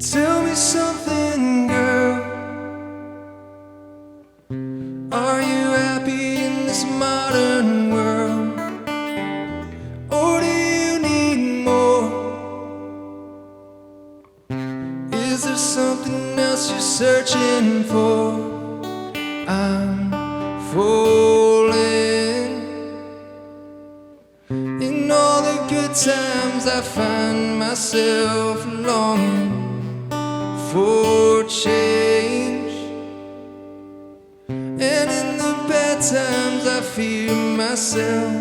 Tell me something, girl. Are you happy in this modern world? Or do you need more? Is there something else you're searching for? I'm falling. In all the good times I find myself longing for change, and in the bad times I fear myself.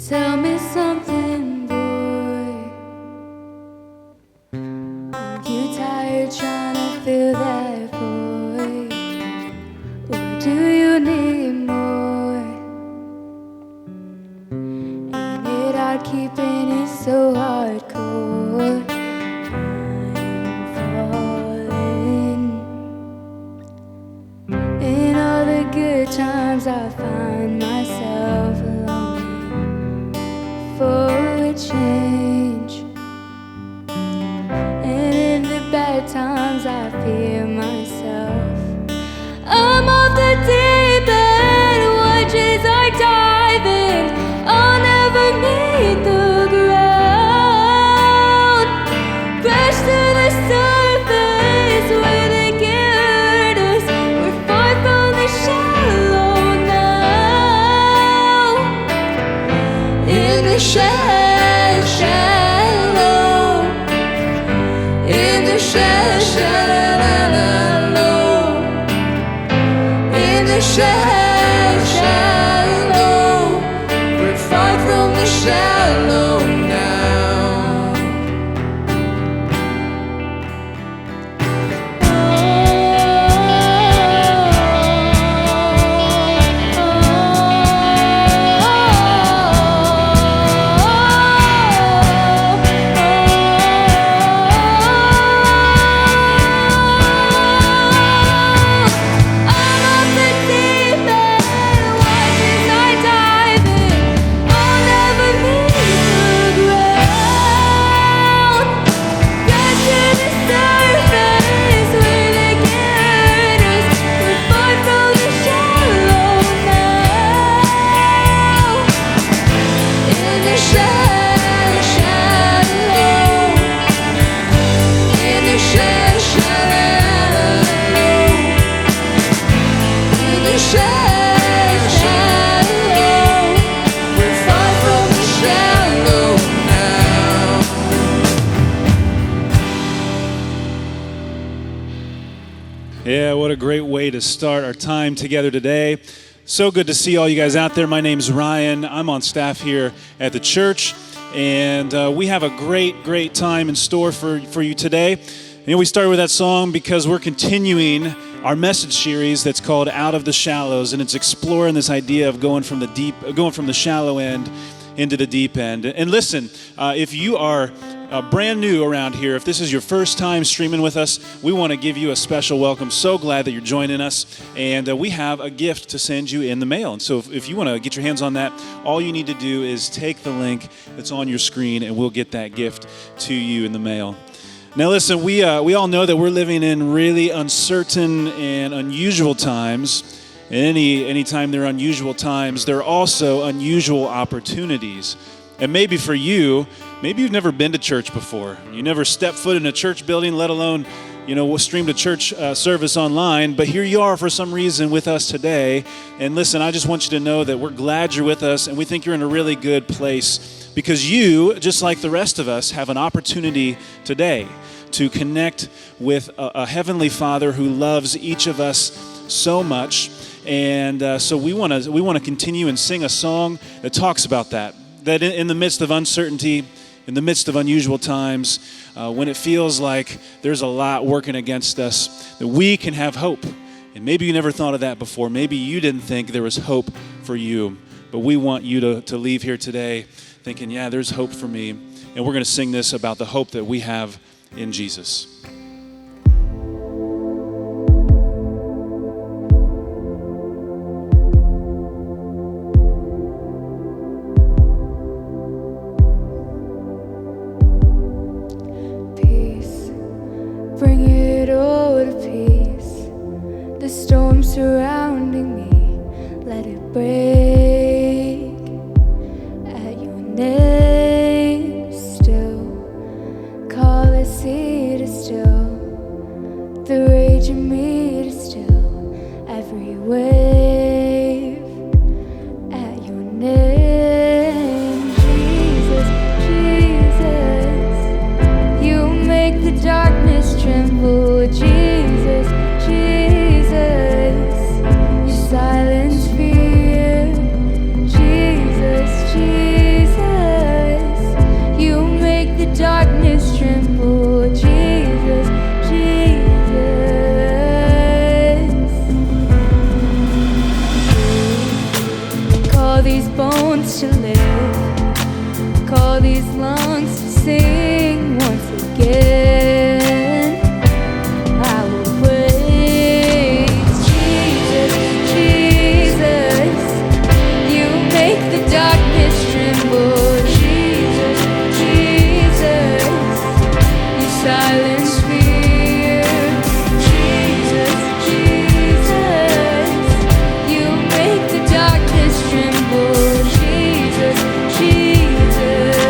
Tell me something, boy. Aren't you tired trying to fill that void? Or do you need more? Ain't it hard keeping it so hardcore? I'm falling. In all the good times I find myself longing for a change, and in the bad times I fear myself. I'm off the deep end, watches are diving. I'll never meet the ground. Crash to the surface where they can hurt us. We're far from the shallow now. In the shallow, in the shallow, in the shallow, we're far from the shallow now. Yeah, what a great way to start our time together today. So good to see all you guys out there. My name's Ryan. I'm on staff here at the church, and we have a great time in store for you today. And we started with that song because we're continuing our message series that's called Out of the Shallows, and it's exploring this idea of going from the shallow end into the deep end. And listen, if you are brand new around here, if this is your first time streaming with us, we want to give you a special welcome. So glad that you're joining us, and we have a gift to send you in the mail. And so if you want to get your hands on that, all you need to do is take the link that's on your screen, and we'll get that gift to you in the mail. Now listen, we all know that we're living in really uncertain and unusual times. And any time there are unusual times, there are also unusual opportunities. And maybe for you, maybe you've never been to church before. You never stepped foot in a church building, let alone, streamed a church service online. But here you are for some reason with us today. And listen, I just want you to know that we're glad you're with us, and we think you're in a really good place because you, just like the rest of us, have an opportunity today to connect with a Heavenly Father who loves each of us so much. And so we want to continue and sing a song that talks about that in the midst of uncertainty, in the midst of unusual times, when it feels like there's a lot working against us, that we can have hope. And maybe you never thought of that before. Maybe you didn't think there was hope for you. But we want you to leave here today thinking, yeah, there's hope for me. And we're going to sing this about the hope that we have in Jesus. storm surrounding me, let it break at your name still. Call the sea to still, the rage in me to still, every wave at your name. Jesus, Jesus, you make the darkness tremble. Jesus, Jesus, you silence fear. Jesus, Jesus, you make the darkness tremble. Jesus, Jesus, call these bones to live, call these lungs to sing once again. I will praise Jesus, Jesus, you make the darkness tremble. Jesus, Jesus, you silence fear. Jesus, Jesus, you make the darkness tremble. Jesus, Jesus,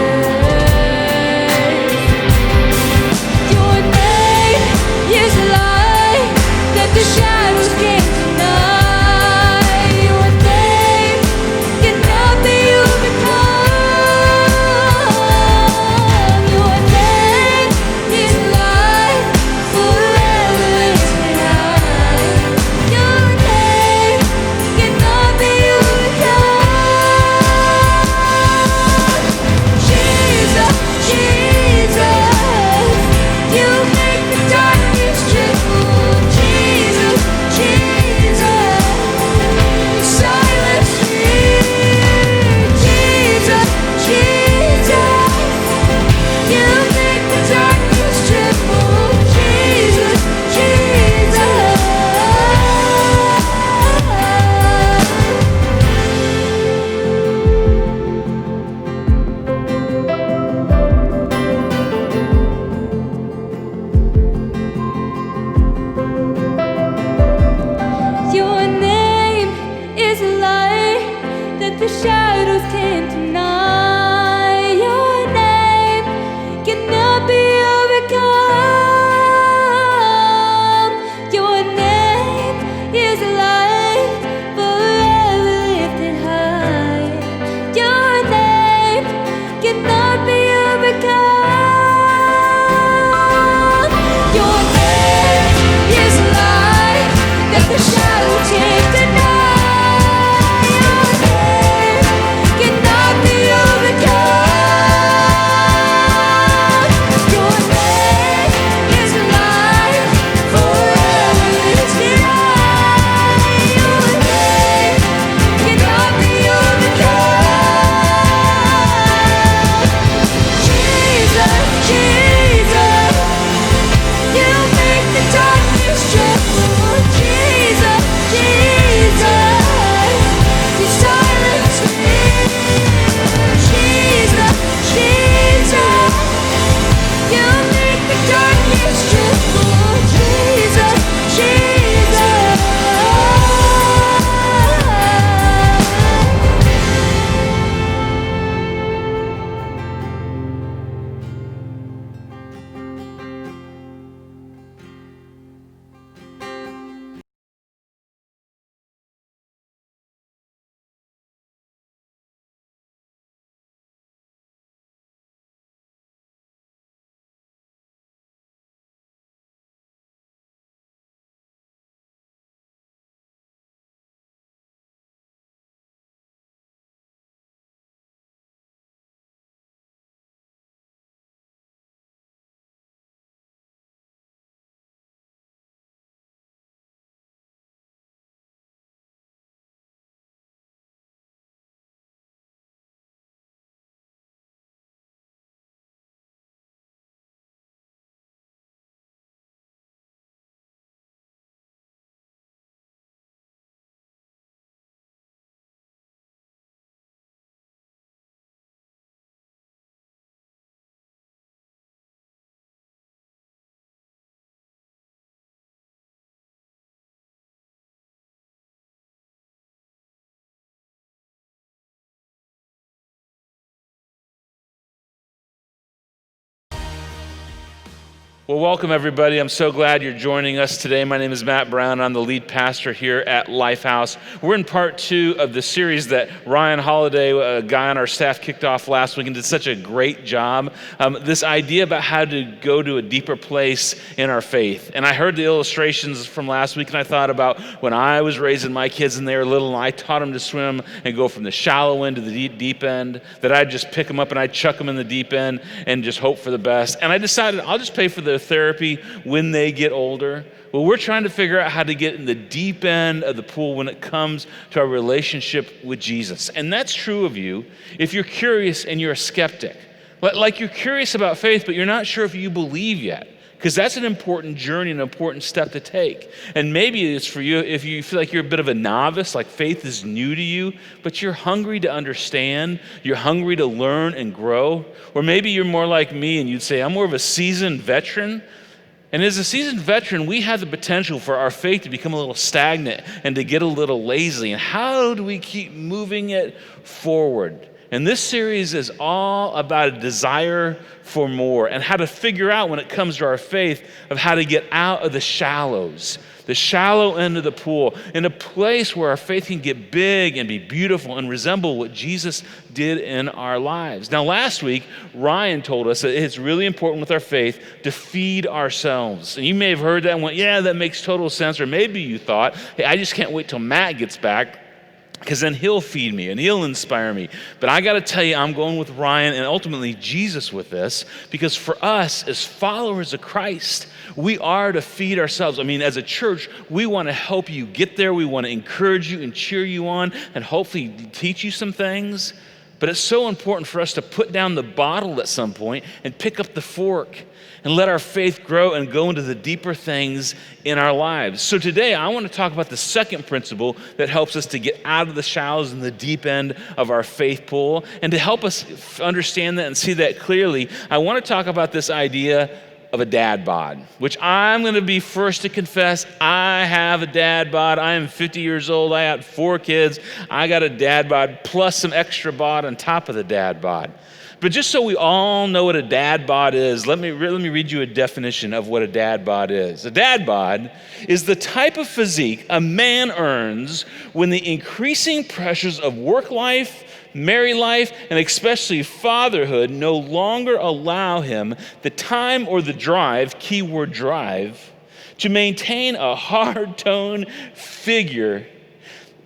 your name is a light that the shadows can't deny. Your name cannot be overcome. Your name is light, forever lifted high. Your name cannot be overcome. Jesus, Jesus, you make the darkness tremble. Jesus, Jesus, you silence fear. Jesus, Jesus, you make the darkness tremble. Jesus, Jesus. Your name is a light that the shadows can't deny. Your name cannot be overcome. Your name is a light forever lifted high. Your name cannot be overcome. Your name is a light that the shadows can't deny. Your name cannot be overcome. Your name is a light forever lifted high. Well, welcome everybody. I'm so glad you're joining us today. My name is Matt Brown. I'm the lead pastor here at Lifehouse. We're in part 2 of the series that Ryan Holiday, a guy on our staff, kicked off last week and did such a great job. This idea about how to go to a deeper place in our faith. And I heard the illustrations from last week and I thought about when I was raising my kids and they were little and I taught them to swim and go from the shallow end to the deep end, that I'd just pick them up and I'd chuck them in the deep end and just hope for the best. And I decided I'll just pay for the therapy when they get older. Well, we're trying to figure out how to get in the deep end of the pool when it comes to our relationship with Jesus. And that's true of you if you're curious and you're a skeptic. Like you're curious about faith, but you're not sure if you believe yet. Because that's an important journey, an important step to take. And maybe it's for you if you feel like you're a bit of a novice, like faith is new to you, but you're hungry to understand, you're hungry to learn and grow. Or maybe you're more like me and you'd say, I'm more of a seasoned veteran. And as a seasoned veteran, we have the potential for our faith to become a little stagnant and to get a little lazy. And how do we keep moving it forward? And this series is all about a desire for more and how to figure out when it comes to our faith of how to get out of the shallows, the shallow end of the pool, in a place where our faith can get big and be beautiful and resemble what Jesus did in our lives. Now, last week, Ryan told us that it's really important with our faith to feed ourselves. And you may have heard that and went, yeah, that makes total sense. Or maybe you thought, hey, I just can't wait till Matt gets back, because then he'll feed me and he'll inspire me. But I got to tell you, I'm going with Ryan and ultimately Jesus with this, because for us as followers of Christ, we are to feed ourselves. I mean, as a church, we want to help you get there. We want to encourage you and cheer you on and hopefully teach you some things. But it's so important for us to put down the bottle at some point and pick up the fork and let our faith grow and go into the deeper things in our lives. So today, I want to talk about the second principle that helps us to get out of the shallows and the deep end of our faith pool. And to help us understand that and see that clearly, I want to talk about this idea of a dad bod, which I'm going to be first to confess, I have a dad bod. I am 50 years old. I have 4 kids. I got a dad bod plus some extra bod on top of the dad bod. But just so we all know what a dad bod is, let me read you a definition of what a dad bod is. A dad bod is the type of physique a man earns when the increasing pressures of work life, married life, and especially fatherhood no longer allow him the time or the drive, keyword drive, to maintain a hard-toned figure.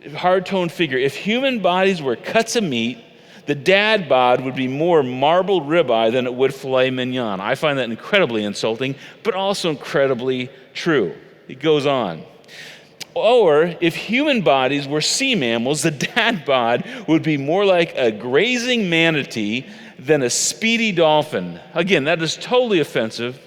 If human bodies were cuts of meat, the dad bod would be more marbled ribeye than it would filet mignon. I find that incredibly insulting, but also incredibly true. It goes on. Or if human bodies were sea mammals, the dad bod would be more like a grazing manatee than a speedy dolphin. Again, that is totally offensive,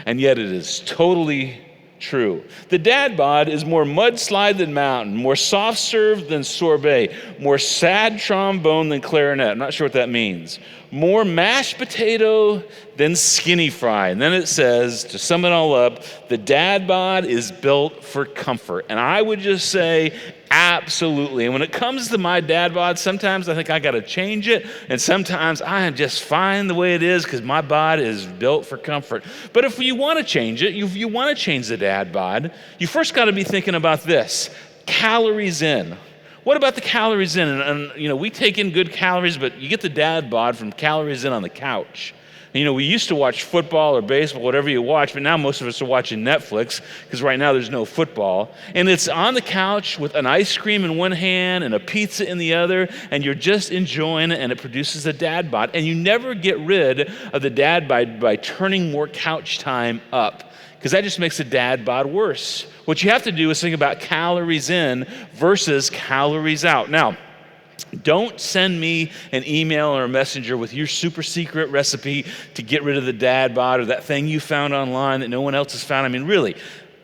and yet it is totally true. The dad bod is more mudslide than mountain, more soft serve than sorbet, more sad trombone than clarinet. I'm not sure what that means. More mashed potato than skinny fry. And then it says, to sum it all up, the dad bod is built for comfort. And I would just say, absolutely. And when it comes to my dad bod, sometimes I think I got to change it. And sometimes I am just fine the way it is because my bod is built for comfort. But if you want to change it, if you want to change the dad bod, you first got to be thinking about this: calories in. What about the calories in? And you know, we take in good calories, but you get the dad bod from calories in on the couch. And, you know, we used to watch football or baseball, whatever you watch, but now most of us are watching Netflix because right now there's no football. And it's on the couch with an ice cream in one hand and a pizza in the other, and you're just enjoying it, and it produces a dad bod. And you never get rid of the dad bod by turning more couch time up, because that just makes the dad bod worse. What you have to do is think about calories in versus calories out. Now, don't send me an email or a messenger with your super secret recipe to get rid of the dad bod or that thing you found online that no one else has found. I mean, really,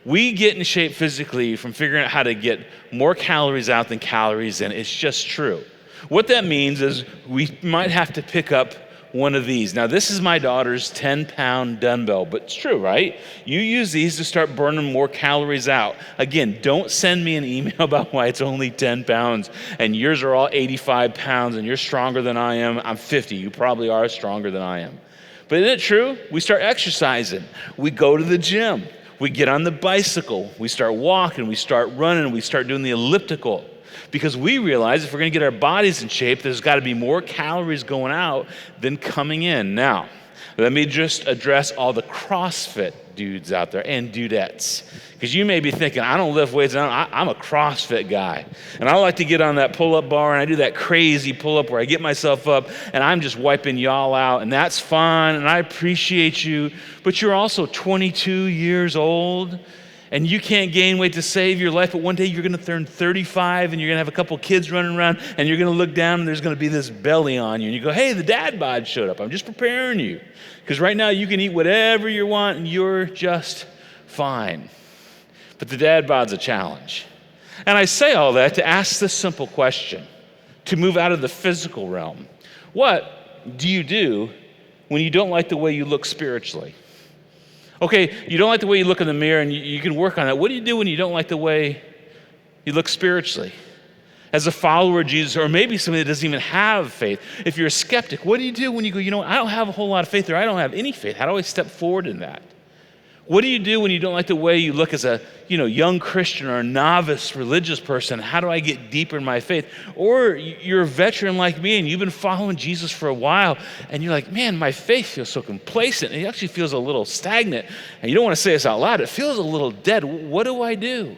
we get in shape physically from figuring out how to get more calories out than calories in. It's just true. What that means is we might have to pick up one of these. Now, this is my daughter's 10-pound dumbbell, but it's true, right? You use these to start burning more calories out. Again, don't send me an email about why it's only 10 pounds and yours are all 85 pounds and you're stronger than I am. I'm 50. You probably are stronger than I am. But isn't it true? We start exercising. We go to the gym. We get on the bicycle. We start walking. We start running. We start doing the elliptical. Because we realize if we're going to get our bodies in shape, there's got to be more calories going out than coming in. Now, let me just address all the CrossFit dudes out there and dudettes. Because you may be thinking, I don't lift weights, I'm a CrossFit guy. And I like to get on that pull-up bar, and I do that crazy pull-up where I get myself up, and I'm just wiping y'all out, and that's fun, and I appreciate you. But you're also 22 years old, and you can't gain weight to save your life, but one day you're going to turn 35 and you're going to have a couple kids running around and you're going to look down and there's going to be this belly on you. And you go, hey, the dad bod showed up. I'm just preparing you. Because right now you can eat whatever you want and you're just fine. But the dad bod's a challenge. And I say all that to ask this simple question, to move out of the physical realm. What do you do when you don't like the way you look spiritually? Okay, you don't like the way you look in the mirror, and you can work on that. What do you do when you don't like the way you look spiritually? As a follower of Jesus, or maybe somebody that doesn't even have faith. If you're a skeptic, what do you do when you go, you know what, I don't have a whole lot of faith, or I don't have any faith? How do I step forward in that? What do you do when you don't like the way you look as a young Christian or a novice religious person? How do I get deeper in my faith? Or you're a veteran like me and you've been following Jesus for a while and you're like, man, my faith feels so complacent. It actually feels a little stagnant. And you don't want to say this out loud. It feels a little dead. What do I do?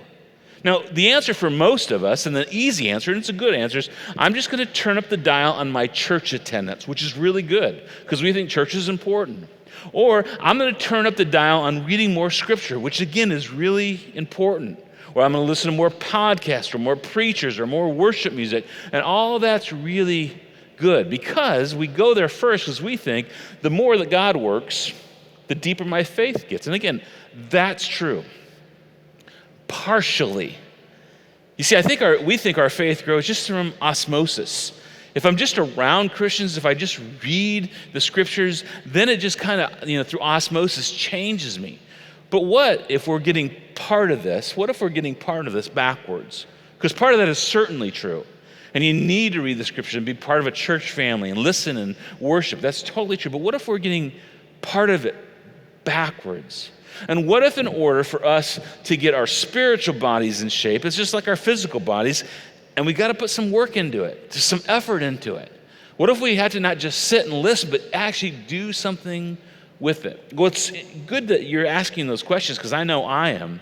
Now, the answer for most of us, and the easy answer, and it's a good answer, is I'm just going to turn up the dial on my church attendance, which is really good because we think church is important. Or I'm going to turn up the dial on reading more scripture, which again is really important. Or I'm going to listen to more podcasts or more preachers or more worship music. And all of that's really good because we go there first because we think the more that God works, the deeper my faith gets. And again, that's true. Partially. You see, we think our faith grows just from osmosis. If I'm just around Christians, if I just read the scriptures, then it just kind of, through osmosis changes me. But what if we're getting part of this? What if we're getting part of this backwards? Because part of that is certainly true. And you need to read the scriptures and be part of a church family and listen and worship. That's totally true. But what if we're getting part of it backwards? And what if in order for us to get our spiritual bodies in shape, it's just like our physical bodies, and we got to put some work into it, just some effort into it. What if we had to not just sit and listen, but actually do something with it? Well, it's good that you're asking those questions because I know I am.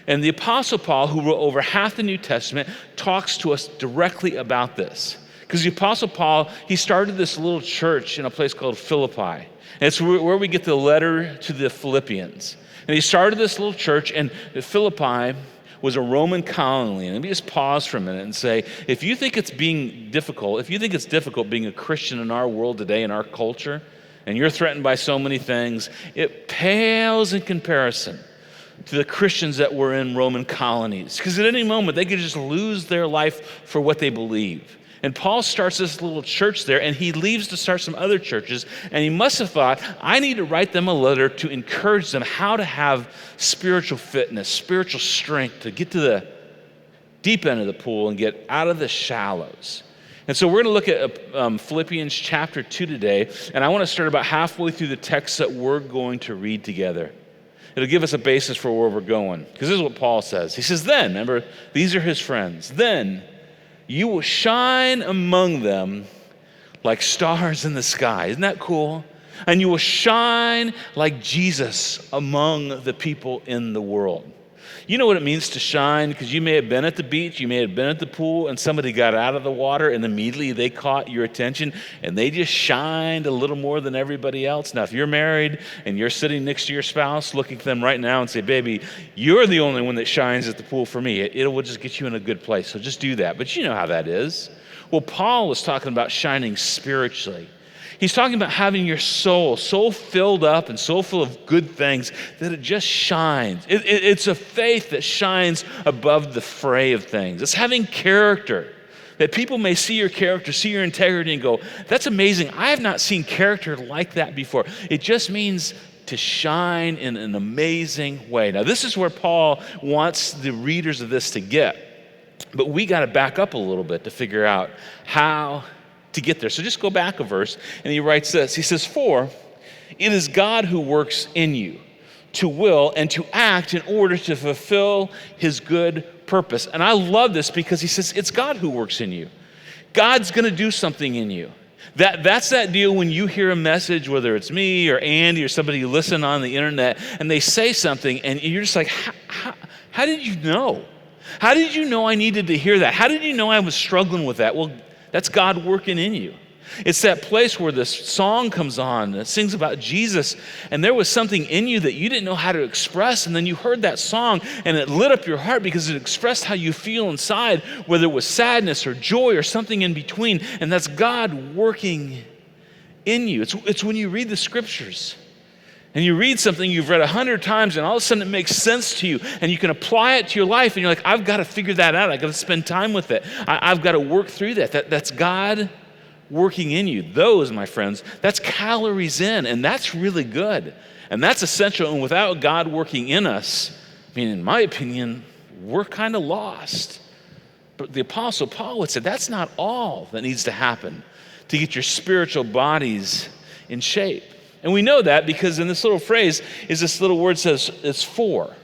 And the Apostle Paul, who wrote over half the New Testament, talks to us directly about this. Because the Apostle Paul, he started this little church in a place called Philippi. And it's where we get the letter to the Philippians. And he started this little church, and Philippi was a Roman colony. And let me just pause for a minute and say, if you think it's difficult being a Christian in our world today, in our culture, and you're threatened by so many things, it pales in comparison to the Christians that were in Roman colonies. Because at any moment, they could just lose their life for what they believe. And Paul starts this little church there, and he leaves to start some other churches, and he must have thought, I need to write them a letter to encourage them how to have spiritual fitness, spiritual strength, to get to the deep end of the pool and get out of the shallows. And so we're going to look at Philippians chapter 2 today, and I want to start about halfway through the text that we're going to read together. It'll give us a basis for where we're going, because this is what Paul says. He says, then, remember, these are his friends, then you will shine among them like stars in the sky. Isn't that cool? And you will shine like Jesus among the people in the world. You know what it means to shine, because you may have been at the beach, you may have been at the pool, and somebody got out of the water, and immediately they caught your attention, and they just shined a little more than everybody else. Now, if you're married, and you're sitting next to your spouse, looking at them right now and say, baby, you're the only one that shines at the pool for me. It will just get you in a good place, so just do that. But you know how that is. Well, Paul was talking about shining spiritually. He's talking about having your soul so filled up and so full of good things that it just shines. It's a faith that shines above the fray of things. It's having character, that people may see your character, see your integrity and go, that's amazing. I have not seen character like that before. It just means to shine in an amazing way. Now, this is where Paul wants the readers of this to get. But we got to back up a little bit to figure out how to get there. So just go back a verse, and he writes this. He says, for It is God who works in you to will and to act in order to fulfill his good purpose. And I love this because he says it's God who works in you. God's going to do something in you. That's that deal when you hear a message, whether it's me or Andy or somebody you listen on the internet, and they say something, and you're just like, how did you know? How did you know I needed to hear that? How did you know I was struggling with that? Well, that's God working in you. It's that place where this song comes on that sings about Jesus, and there was something in you that you didn't know how to express, and then you heard that song, and it lit up your heart because it expressed how you feel inside, whether it was sadness or joy or something in between, and that's God working in you. It's when you read the scriptures, and you read something you've read 100 times, and all of a sudden it makes sense to you, and you can apply it to your life, and you're like, I've got to figure that out. I've got to spend time with it. I've got to work through that. That's God working in you. Those, my friends, that's calories in, and that's really good. And that's essential, and without God working in us, I mean, in my opinion, we're kind of lost. But the Apostle Paul would say that's not all that needs to happen to get your spiritual bodies in shape. And we know that because in this little phrase is this little word says it's for,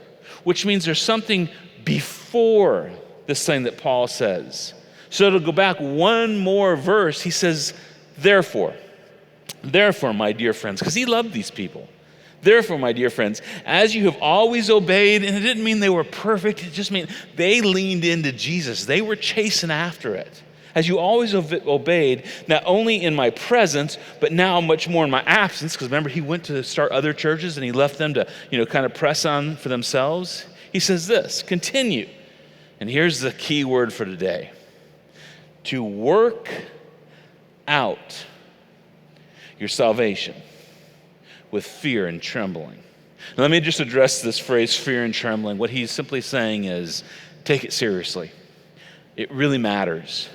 which means there's something before this thing that Paul says. So to go back one more verse, he says, therefore, my dear friends, because he loved these people. Therefore, my dear friends, as you have always obeyed, and it didn't mean they were perfect, it just meant they leaned into Jesus. They were chasing after it. As you always obeyed, not only in my presence, but now much more in my absence, because remember, he went to start other churches and he left them to, kind of press on for themselves. He says this, continue. And here's the key word for today. To work out your salvation with fear and trembling. Now, let me just address this phrase, fear and trembling. What he's simply saying is, take it seriously. It really matters.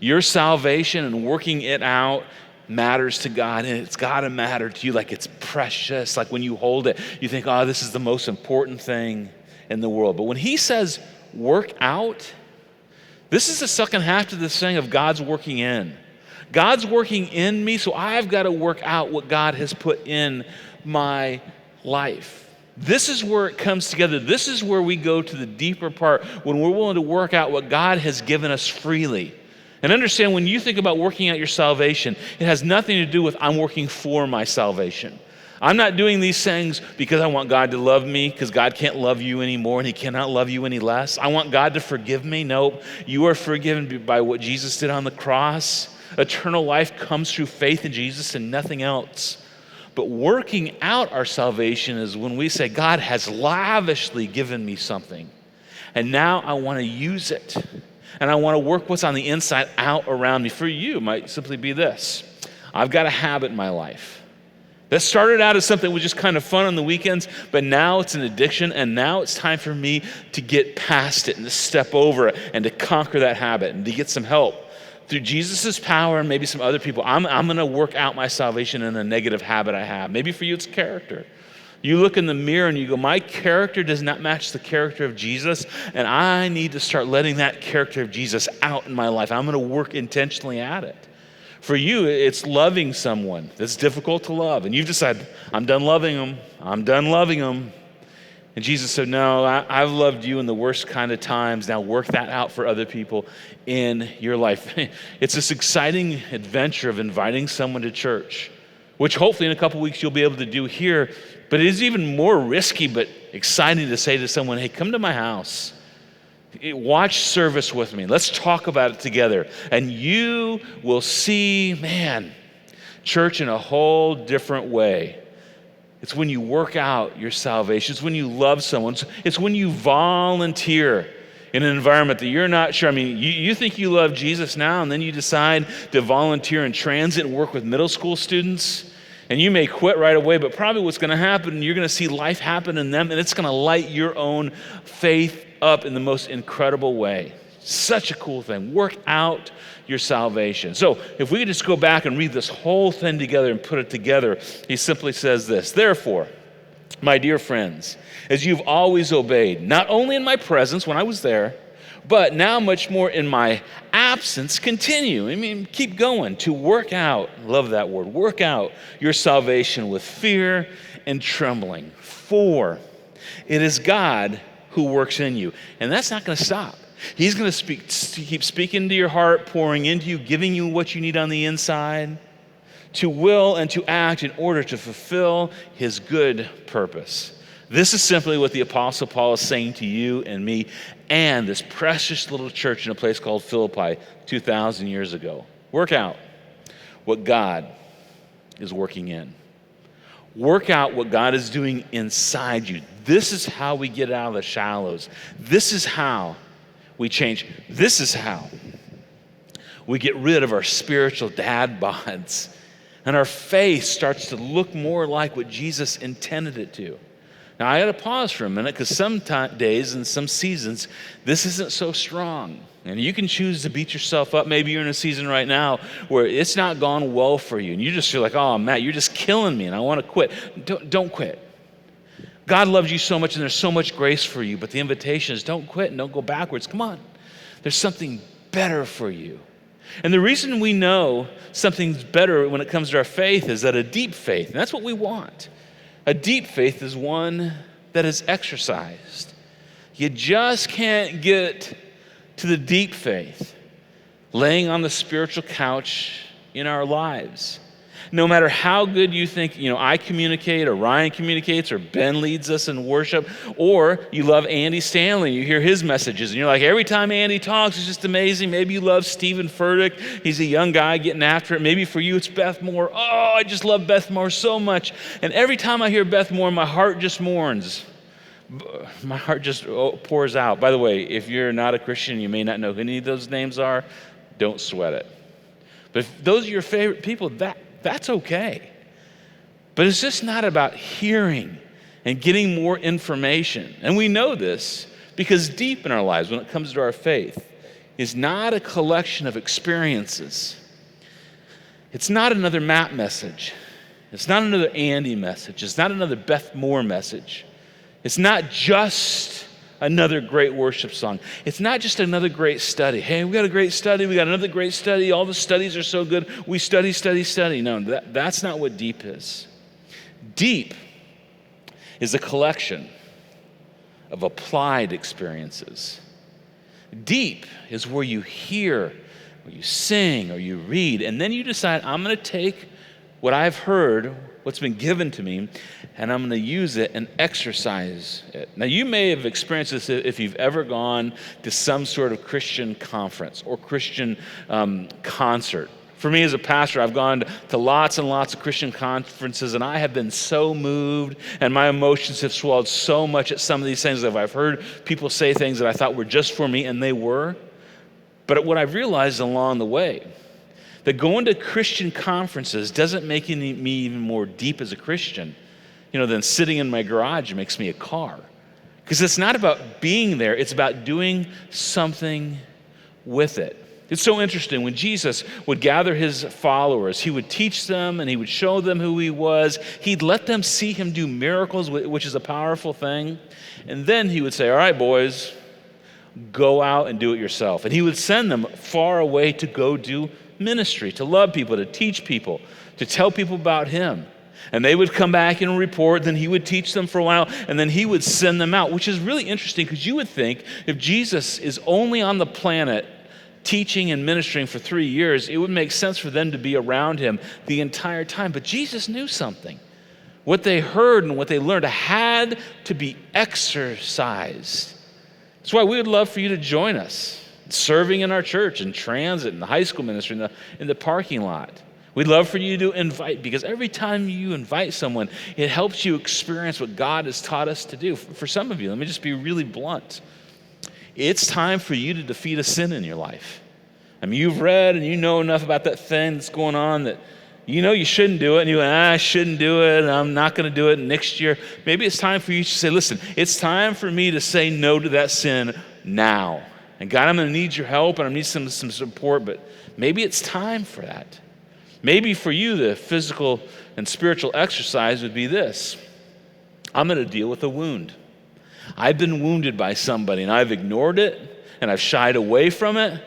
Your salvation and working it out matters to God, and it's got to matter to you like it's precious. Like when you hold it, you think, oh, this is the most important thing in the world. But when he says work out, this is the second half to this thing of God's working in. God's working in me, so I've got to work out what God has put in my life. This is where it comes together. This is where we go to the deeper part when we're willing to work out what God has given us freely. And understand, when you think about working out your salvation, it has nothing to do with I'm working for my salvation. I'm not doing these things because I want God to love me, because God can't love you anymore and he cannot love you any less. I want God to forgive me. Nope. You are forgiven by what Jesus did on the cross. Eternal life comes through faith in Jesus and nothing else. But working out our salvation is when we say, God has lavishly given me something, and now I want to use it. And I want to work what's on the inside out around me. For you, it might simply be this. I've got a habit in my life that started out as something that was just kind of fun on the weekends, but now it's an addiction, and now it's time for me to get past it and to step over it and to conquer that habit and to get some help. Through Jesus' power and maybe some other people, I'm going to work out my salvation in a negative habit I have. Maybe for you it's character. You look in the mirror and you go, my character does not match the character of Jesus, and I need to start letting that character of Jesus out in my life. I'm going to work intentionally at it. For you, it's loving someone that's difficult to love, and you've decided, I'm done loving them. I'm done loving them. And Jesus said, no, I've loved you in the worst kind of times. Now work that out for other people in your life. It's this exciting adventure of inviting someone to church, which hopefully in a couple weeks you'll be able to do here. But it is even more risky but exciting to say to someone, hey, come to my house. Watch service with me. Let's talk about it together. And you will see, man, church in a whole different way. It's when you work out your salvation. It's when you love someone. It's when you volunteer in an environment that you're not sure. I mean, you think you love Jesus now, and then you decide to volunteer in transit and work with middle school students. And you may quit right away, but probably what's going to happen, you're going to see life happen in them, and it's going to light your own faith up in the most incredible way. Such a cool thing. Work out your salvation. So if we could just go back and read this whole thing together and put it together, he simply says this, therefore, my dear friends, as you've always obeyed, not only in my presence when I was there, But now much more in my absence, continue. I mean, keep going to work out, love that word, work out your salvation with fear and trembling. For it is God who works in you. And that's not going to stop. He's going to keep speaking to your heart, pouring into you, giving you what you need on the inside, to will and to act in order to fulfill his good purpose. This is simply what the Apostle Paul is saying to you and me and this precious little church in a place called Philippi 2,000 years ago. Work out what God is working in. Work out what God is doing inside you. This is how we get out of the shallows. This is how we change. This is how we get rid of our spiritual dad bods. And our faith starts to look more like what Jesus intended it to. Now, I got to pause for a minute because some days and some seasons, this isn't so strong. And you can choose to beat yourself up. Maybe you're in a season right now where it's not gone well for you. And you just feel like, oh, Matt, you're just killing me and I want to quit. Don't quit. God loves you so much and there's so much grace for you. But the invitation is don't quit and don't go backwards. Come on. There's something better for you. And the reason we know something's better when it comes to our faith is that a deep faith, and that's what we want. A deep faith is one that is exercised. You just can't get to the deep faith laying on the spiritual couch in our lives. No matter how good you think, I communicate or Ryan communicates or Ben leads us in worship, or you love Andy Stanley, you hear his messages, and you're like, every time Andy talks, it's just amazing. Maybe you love Stephen Furtick. He's a young guy getting after it. Maybe for you, it's Beth Moore. Oh, I just love Beth Moore so much. And every time I hear Beth Moore, my heart just mourns. My heart just pours out. By the way, if you're not a Christian, you may not know who any of those names are, don't sweat it. But if those are your favorite people, that's okay. But it's just not about hearing and getting more information. And we know this because deep in our lives, when it comes to our faith, is not a collection of experiences. It's not another Matt message. It's not another Andy message. It's not another Beth Moore message. It's not just another great worship song. It's not just another great study. Hey, we got a great study. We got another great study. All the studies are so good. We study. No, that's not what deep is. Deep is a collection of applied experiences. Deep is where you hear, or you sing, or you read, and then you decide, I'm going to take what I've heard, what's been given to me, and I'm going to use it and exercise it. Now, you may have experienced this if you've ever gone to some sort of Christian conference or Christian concert. For me as a pastor, I've gone to lots and lots of Christian conferences, and I have been so moved, and my emotions have swelled so much at some of these things that I've heard people say things that I thought were just for me, and they were. But what I've realized along the way, that going to Christian conferences doesn't make me even more deep as a Christian, than sitting in my garage makes me a car. Because it's not about being there, it's about doing something with it. It's so interesting. When Jesus would gather his followers, he would teach them and he would show them who he was. He'd let them see him do miracles, which is a powerful thing. And then he would say, all right, boys, go out and do it yourself. And he would send them far away to go do ministry, to love people, to teach people, to tell people about him. And they would come back and report, then he would teach them for a while, and then he would send them out, which is really interesting because you would think if Jesus is only on the planet teaching and ministering for 3 years, it would make sense for them to be around him the entire time. But Jesus knew something. What they heard and what they learned had to be exercised. That's why we would love for you to join us, serving in our church, in transit, in the high school ministry, in the parking lot. We'd love for you to invite, because every time you invite someone, it helps you experience what God has taught us to do. For some of you, let me just be really blunt. It's time for you to defeat a sin in your life. I mean, you've read and you know enough about that thing that's going on that you shouldn't do it, and you're like, I shouldn't do it, and I'm not going to do it next year. Maybe it's time for you to say, listen, it's time for me to say no to that sin now. And God, I'm going to need your help, and I need some support, but maybe it's time for that. Maybe for you, the physical and spiritual exercise would be this. I'm going to deal with a wound. I've been wounded by somebody, and I've ignored it. and I've shied away from it.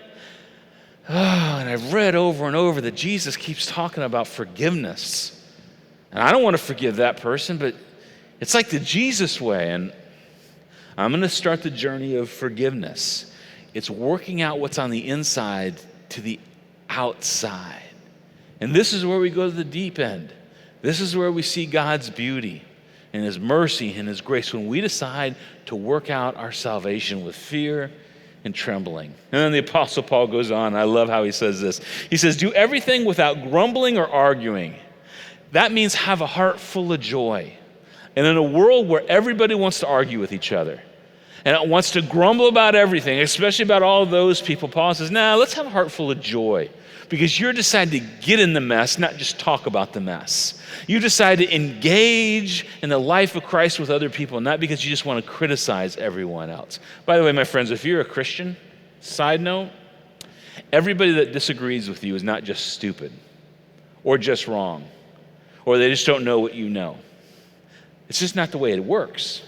And I've read over and over that Jesus keeps talking about forgiveness. And I don't want to forgive that person, but it's like the Jesus way. And I'm going to start the journey of forgiveness. It's working out what's on the inside to the outside. And this is where we go to the deep end. This is where we see God's beauty and His mercy and His grace when we decide to work out our salvation with fear and trembling. And then the Apostle Paul goes on. I love how he says this. He says, do everything without grumbling or arguing. That means have a heart full of joy. And in a world where everybody wants to argue with each other and it wants to grumble about everything, especially about all those people, Paul says, let's have a heart full of joy. Because you're deciding to get in the mess, not just talk about the mess. You decide to engage in the life of Christ with other people, not because you just want to criticize everyone else. By the way, my friends, if you're a Christian, side note, everybody that disagrees with you is not just stupid or just wrong or they just don't know what you know. It's just not the way it works.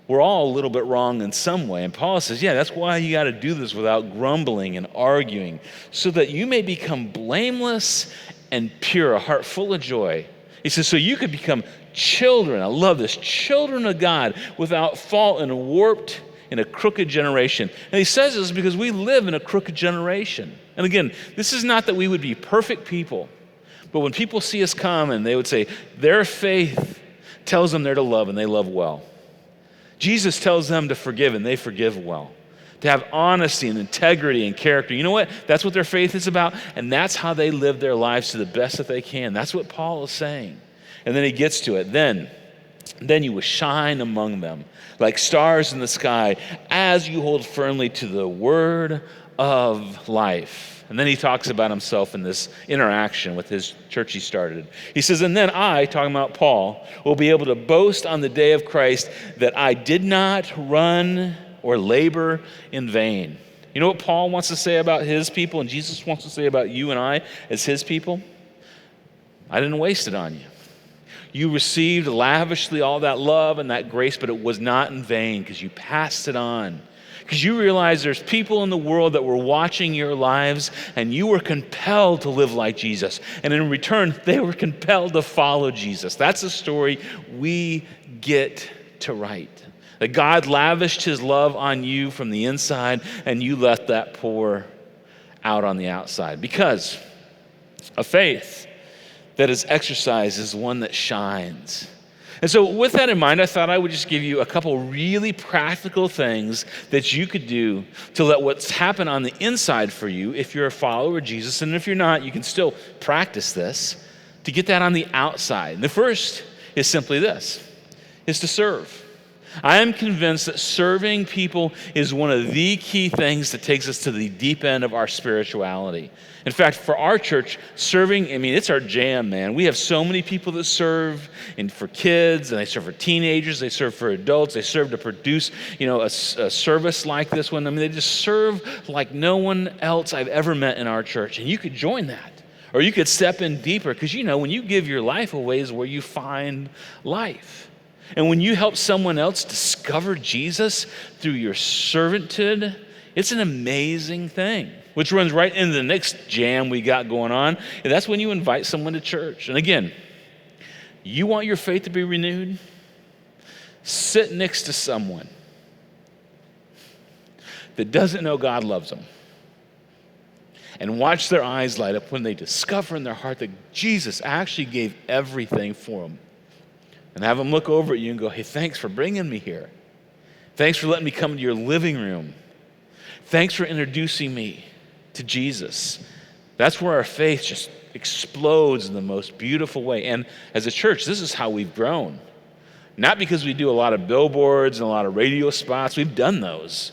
We're all a little bit wrong in some way. And Paul says, that's why you got to do this without grumbling and arguing, so that you may become blameless and pure, a heart full of joy. He says, so you could become children, I love this, children of God without fault and warped in a crooked generation. And he says this because we live in a crooked generation. And again, this is not that we would be perfect people, but when people see us come and they would say, their faith tells them they're to love and they love well. Jesus tells them to forgive, and they forgive well. To have honesty and integrity and character. You know what? That's what their faith is about, and that's how they live their lives to the best that they can. That's what Paul is saying. And then he gets to it. Then you will shine among them like stars in the sky as you hold firmly to the word of life. And then he talks about himself in this interaction with his church he started. He says, and then I, talking about Paul, will be able to boast on the day of Christ that I did not run or labor in vain. You know what Paul wants to say about his people and Jesus wants to say about you and I as his people? I didn't waste it on you. You received lavishly all that love and that grace, but it was not in vain because you passed it on. Because you realize there's people in the world that were watching your lives and you were compelled to live like Jesus. And in return, they were compelled to follow Jesus. That's the story we get to write. That God lavished His love on you from the inside and you let that pour out on the outside. Because a faith that is exercised is one that shines. And so with that in mind, I thought I would just give you a couple really practical things that you could do to let what's happened on the inside for you, if you're a follower of Jesus, and if you're not, you can still practice this, to get that on the outside. And the first is simply this, is to serve. I am convinced that serving people is one of the key things that takes us to the deep end of our spirituality. In fact, for our church, serving, it's our jam, man. We have so many people that serve for kids, and they serve for teenagers, they serve for adults, they serve to produce, a service like this one. They just serve like no one else I've ever met in our church. And you could join that. Or you could step in deeper, because when you give your life away is where you find life. And when you help someone else discover Jesus through your servanthood, it's an amazing thing, which runs right into the next jam we got going on. And that's when you invite someone to church. And again, you want your faith to be renewed? Sit next to someone that doesn't know God loves them. And watch their eyes light up when they discover in their heart that Jesus actually gave everything for them. And have them look over at you and go, hey, thanks for bringing me here. Thanks for letting me come into your living room. Thanks for introducing me to Jesus. That's where our faith just explodes in the most beautiful way. And as a church, this is how we've grown. Not because we do a lot of billboards and a lot of radio spots. We've done those.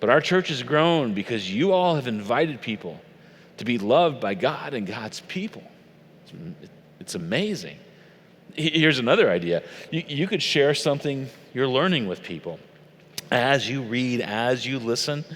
But our church has grown because you all have invited people to be loved by God and God's people. It's amazing. Here's another idea. You could share something you're learning with people. As you read, as you listen,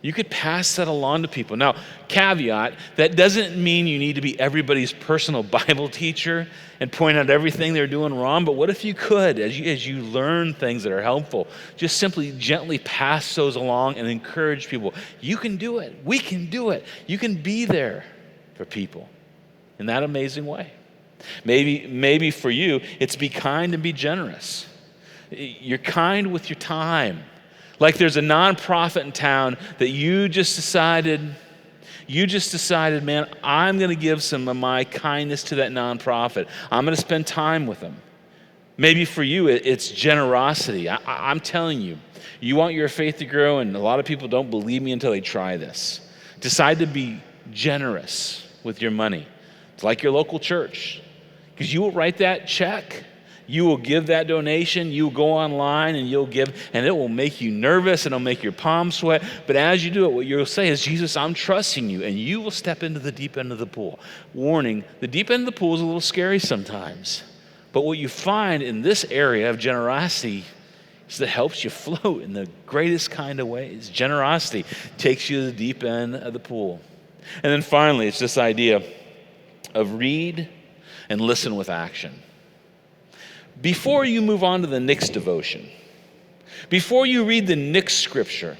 You could pass that along to people. Now, caveat, that doesn't mean you need to be everybody's personal Bible teacher and point out everything they're doing wrong, but what if you could, as you learn things that are helpful, just simply gently pass those along and encourage people. You can do it. We can do it. You can be there for people in that amazing way. Maybe for you, it's be kind and be generous. You're kind with your time. Like there's a nonprofit in town that you just decided, man, I'm going to give some of my kindness to that nonprofit. I'm going to spend time with them. Maybe for you, it's generosity. I'm telling you, you want your faith to grow, and a lot of people don't believe me until they try this. Decide to be generous with your money. It's like your local church, because you will write that check. You will give that donation, you'll go online and you'll give, and it will make you nervous and it'll make your palms sweat. But as you do it, what you'll say is, Jesus, I'm trusting you, and you will step into the deep end of the pool. Warning, the deep end of the pool is a little scary sometimes. But what you find in this area of generosity is that it helps you float in the greatest kind of ways. Generosity takes you to the deep end of the pool. And then finally, it's this idea of read and listen with action. Before you move on to the next devotion, before you read the next scripture,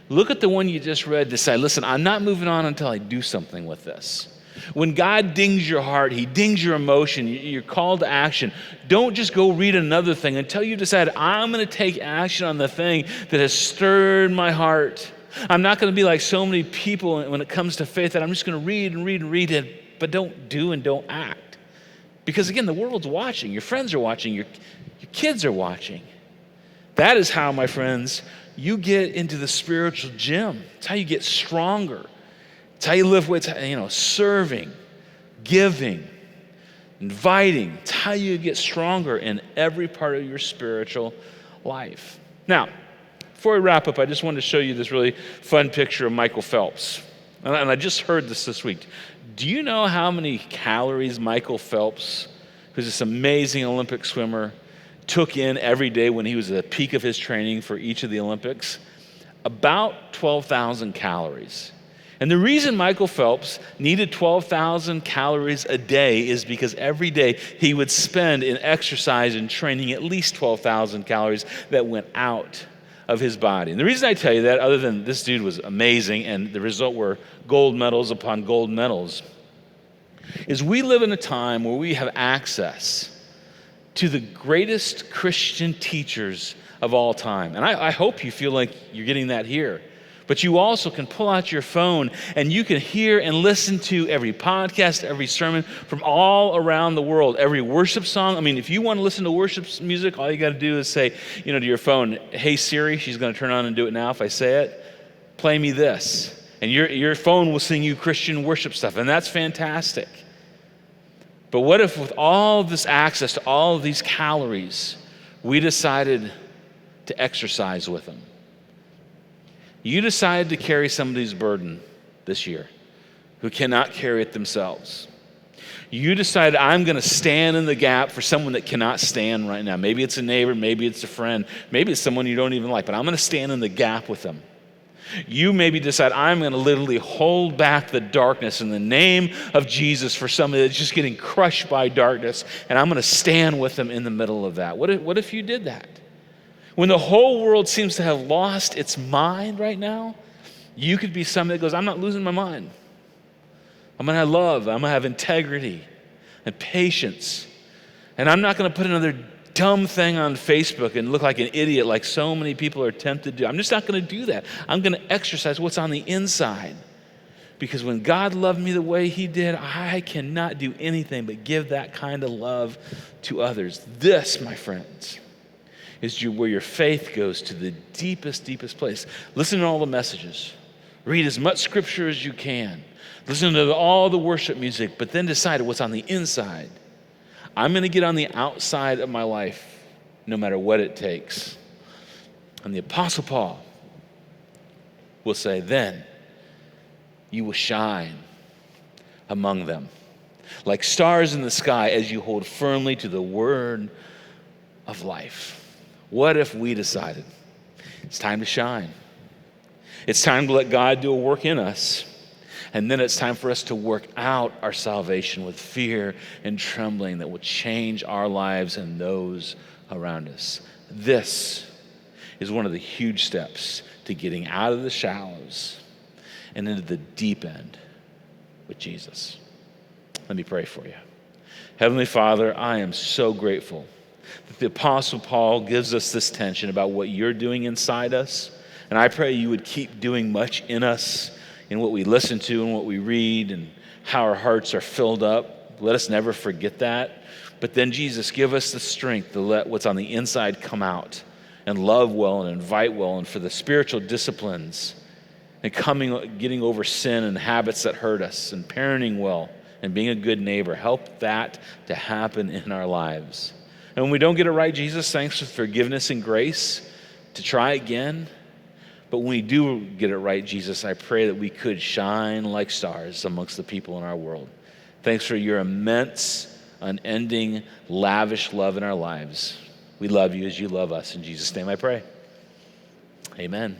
look at the one you just read, decide, listen, I'm not moving on until I do something with this. When God dings your heart, he dings your emotion, you're called to action. Don't just go read another thing until you decide, I'm going to take action on the thing that has stirred my heart. I'm not going to be like so many people when it comes to faith that I'm just going to read and read and read it, but don't do and don't act. Because again, the world's watching, your friends are watching, your kids are watching. That is how, my friends, you get into the spiritual gym. It's how you get stronger. It's how you live with, serving, giving, inviting. It's how you get stronger in every part of your spiritual life. Now, before we wrap up, I just wanted to show you this really fun picture of Michael Phelps. And I just heard this week. Do you know how many calories Michael Phelps, who's this amazing Olympic swimmer, took in every day when he was at the peak of his training for each of the Olympics? About 12,000 calories. And the reason Michael Phelps needed 12,000 calories a day is because every day he would spend in exercise and training at least 12,000 calories that went out of his body. And the reason I tell you that, other than this dude was amazing and the result were gold medals upon gold medals, is we live in a time where we have access to the greatest Christian teachers of all time. And I hope you feel like you're getting that here. But you also can pull out your phone and you can hear and listen to every podcast, every sermon from all around the world, every worship song. I mean, if you want to listen to worship music, all you got to do is say, to your phone, hey Siri, she's going to turn on and do it now if I say it, play me this. And your phone will sing you Christian worship stuff, and that's fantastic. But what if with all this access to all of these calories, we decided to exercise with them? You decided to carry somebody's burden this year who cannot carry it themselves. You decided, I'm going to stand in the gap for someone that cannot stand right now. Maybe it's a neighbor, maybe it's a friend, maybe it's someone you don't even like, but I'm going to stand in the gap with them. You maybe decide, I'm going to literally hold back the darkness in the name of Jesus for somebody that's just getting crushed by darkness, and I'm going to stand with them in the middle of that. What if you did that? When the whole world seems to have lost its mind right now, you could be somebody that goes, I'm not losing my mind. I'm going to have love. I'm going to have integrity and patience. And I'm not going to put another dumb thing on Facebook and look like an idiot like so many people are tempted to do. I'm just not going to do that. I'm going to exercise what's on the inside. Because when God loved me the way he did, I cannot do anything but give that kind of love to others. This, my friends, is where your faith goes to the deepest, deepest place. Listen to all the messages. Read as much scripture as you can. Listen to all the worship music, but then decide what's on the inside. I'm going to get on the outside of my life no matter what it takes. And the Apostle Paul will say, then you will shine among them like stars in the sky as you hold firmly to the word of life. What if we decided it's time to shine? It's time to let God do a work in us. And then it's time for us to work out our salvation with fear and trembling that will change our lives and those around us. This is one of the huge steps to getting out of the shallows and into the deep end with Jesus. Let me pray for you. Heavenly Father, I am so grateful that the Apostle Paul gives us this tension about what you're doing inside us. And I pray you would keep doing much in us, in what we listen to and what we read and how our hearts are filled up. Let us never forget that. But then, Jesus, give us the strength to let what's on the inside come out and love well and invite well, and for the spiritual disciplines and getting over sin and habits that hurt us and parenting well and being a good neighbor. Help that to happen in our lives. And when we don't get it right, Jesus, thanks for forgiveness and grace to try again. But when we do get it right, Jesus, I pray that we could shine like stars amongst the people in our world. Thanks for your immense, unending, lavish love in our lives. We love you as you love us. In Jesus' name I pray. Amen.